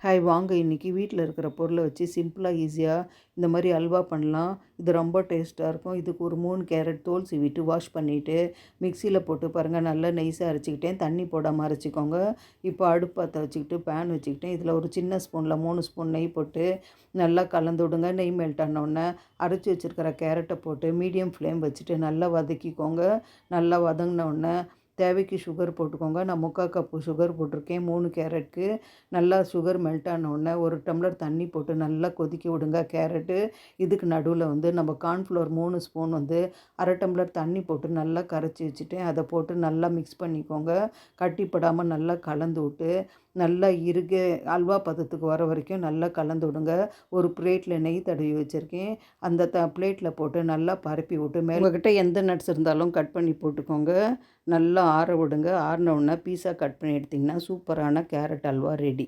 Hi வாங்க இன்றைக்கி வீட்டில் இருக்கிற பொருளை வச்சு சிம்பிளாக ஈஸியாக இந்த மாதிரி அல்வா பண்ணலாம். இது ரொம்ப டேஸ்ட்டாக இருக்கும். இதுக்கு ஒரு 3 கேரட் தோல் சீவிட்டு வாஷ் பண்ணிவிட்டு மிக்சியில் போட்டு பாருங்கள், நல்லா நைஸாக அரைச்சிக்கிட்டேன். தண்ணி போடாமல் அரைச்சிக்கோங்க. இப்போ அடுப்பு பற்ற வச்சுக்கிட்டு பேன் வச்சுக்கிட்டேன். இதில் ஒரு சின்ன ஸ்பூனில் 3 ஸ்பூன் நெய் போட்டு நல்லா கலந்து விடுங்க. நெய் மெல்ட் ஆனோடனே அரைச்சி வச்சுருக்கிற கேரட்டை போட்டு மீடியம் ஃப்ளேம் வச்சுட்டு நல்லா வதக்கிக்கோங்க. நல்லா வதங்கினோடனே தேவைக்கு சுகர் போட்டுக்கோங்க. நான் 3/4 கப்பு சுகர் போட்டிருக்கேன் 3 கேரட்டுக்கு. நல்லா சுகர் மெல்ட் ஆனோடனே 1 டம்ளர் தண்ணி போட்டு நல்லா கொதிக்க விடுங்க. கேரட்டு இதுக்கு நடுவில் நம்ம கார்ன்ஃப்ளவர் 3 ஸ்பூன் 1/2 டம்ளர் தண்ணி போட்டு நல்லா கரைச்சி வச்சுட்டேன். அதை போட்டு நல்லா மிக்ஸ் பண்ணிக்கோங்க. கட்டிப்படாமல் நல்லா கலந்து விட்டு நல்லா இருக அல்வா பதத்துக்கு வர வரைக்கும் நல்லா கலந்து விடுங்க. ஒரு பிளேட்டில் நெய் தடவி வச்சுருக்கேன். அந்த பிளேட்டில் போட்டு நல்லா பரப்பி விட்டு உங்கள்கிட்ட எந்த நட்ஸ் இருந்தாலும் கட் பண்ணி போட்டுக்கோங்க. நல்லா ஆற விடுங்க. ஆறின உடனே பீஸா கட் பண்ணி எடுத்திங்கன்னா சூப்பரான கேரட் அல்வா ரெடி.